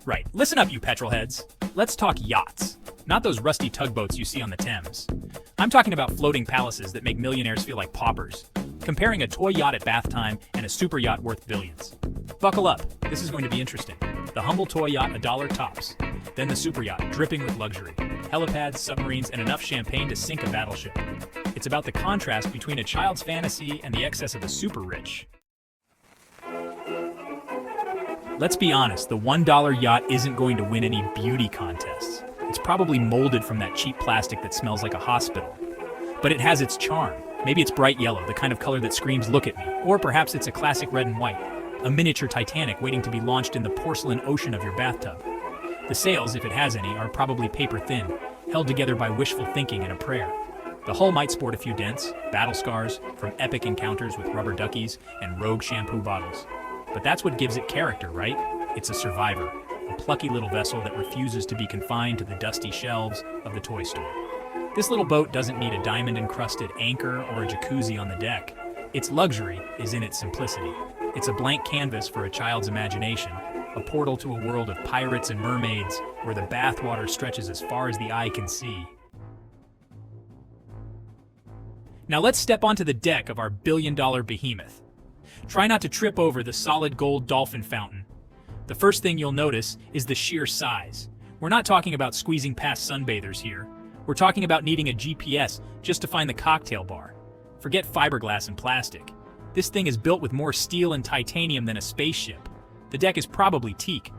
Right, listen up, you petrol heads. Let's talk yachts, not those rusty tugboats you see on the Thames. I'm talking about floating palaces that make millionaires feel like paupers, comparing a toy yacht at bath time and a super yacht worth billions. Buckle up, this is going to be interesting. The humble toy yacht, $1 tops. Then the super yacht, dripping with luxury. Helipads, submarines, and enough champagne to sink a battleship. It's about the contrast between a child's fantasy and the excess of the super rich. Let's be honest, the $1 yacht isn't going to win any beauty contests. It's probably molded from that cheap plastic that smells like a hospital. But it has its charm. Maybe it's bright yellow, the kind of color that screams, "Look at me." Or perhaps it's a classic red and white, a miniature Titanic waiting to be launched in the porcelain ocean of your bathtub. The sails, if it has any, are probably paper thin, held together by wishful thinking and a prayer. The hull might sport a few dents, battle scars, from epic encounters with rubber duckies and rogue shampoo bottles. But that's what gives it character, right? It's a survivor, a plucky little vessel that refuses to be confined to the dusty shelves of the toy store. This little boat doesn't need a diamond-encrusted anchor or a jacuzzi on the deck. Its luxury is in its simplicity. It's a blank canvas for a child's imagination, a portal to a world of pirates and mermaids where the bathwater stretches as far as the eye can see. Now let's step onto the deck of our billion-dollar behemoth. Try not to trip over the solid gold dolphin fountain. The first thing you'll notice is the sheer size. We're not talking about squeezing past sunbathers here. We're talking about needing a GPS just to find the cocktail bar. Forget fiberglass and plastic. This thing is built with more steel and titanium than a spaceship. The deck is probably teak,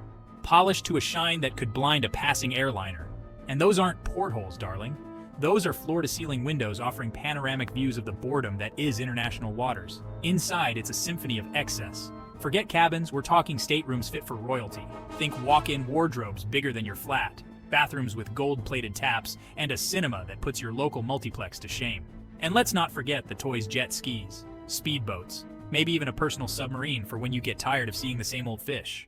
polished to a shine that could blind a passing airliner. And those aren't portholes, darling. Those are floor-to-ceiling windows offering panoramic views of the boredom that is international waters. Inside, it's a symphony of excess. Forget cabins, we're talking staterooms fit for royalty. Think walk-in wardrobes bigger than your flat, bathrooms with gold-plated taps, and a cinema that puts your local multiplex to shame. And let's not forget the toys jet skis, speedboats, maybe even a personal submarine for when you get tired of seeing the same old fish.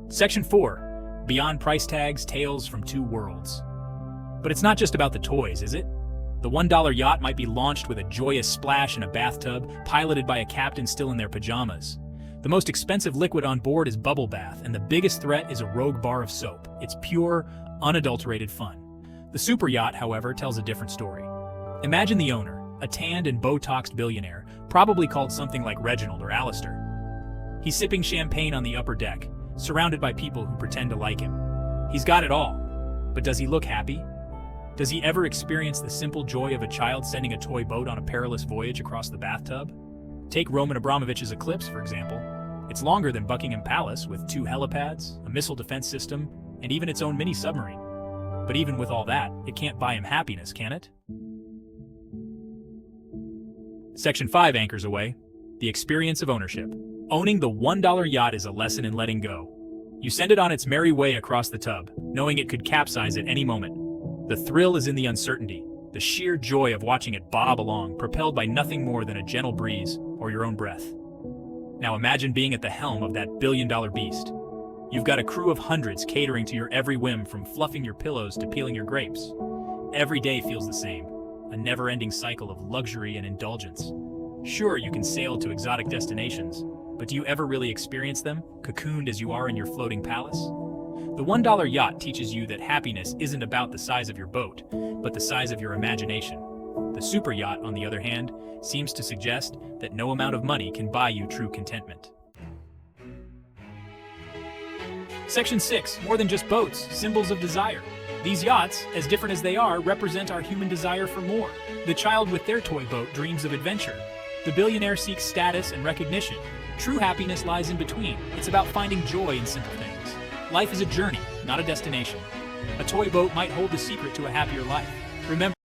Section 4. Beyond price tags, tales from two worlds. But it's not just about the toys, is it? The $1 yacht might be launched with a joyous splash in a bathtub, piloted by a captain still in their pajamas. The most expensive liquid on board is bubble bath, and the biggest threat is a rogue bar of soap. It's pure, unadulterated fun. The super yacht, however, tells a different story. Imagine the owner, a tanned and Botoxed billionaire, probably called something like Reginald or Alistair. He's sipping champagne on the upper deck, surrounded by people who pretend to like him. He's got it all, but does he look happy? Does he ever experience the simple joy of a child sending a toy boat on a perilous voyage across the bathtub? Take Roman Abramovich's Eclipse, for example. It's longer than Buckingham Palace, with 2 helipads, a missile defense system, and even its own mini-submarine. But even with all that, it can't buy him happiness, can it? Section 5 anchors away. The experience of ownership. Owning the $1 yacht is a lesson in letting go. You send it on its merry way across the tub, knowing it could capsize at any moment. The thrill is in the uncertainty, the sheer joy of watching it bob along, propelled by nothing more than a gentle breeze or your own breath. Now imagine being at the helm of that billion-dollar beast. You've got a crew of hundreds catering to your every whim, from fluffing your pillows to peeling your grapes. Every day feels the same, a never-ending cycle of luxury and indulgence. Sure, you can sail to exotic destinations, but do you ever really experience them, cocooned as you are in your floating palace? The $1 yacht teaches you that happiness isn't about the size of your boat, but the size of your imagination. The super yacht, on the other hand, seems to suggest that no amount of money can buy you true contentment. Section 6. More than just boats, symbols of desire. These yachts, as different as they are, represent our human desire for more. The child with their toy boat dreams of adventure. The billionaire seeks status and recognition. True happiness lies in between. It's about finding joy in simple things. Life is a journey, not a destination. A toy boat might hold the secret to a happier life. Remember,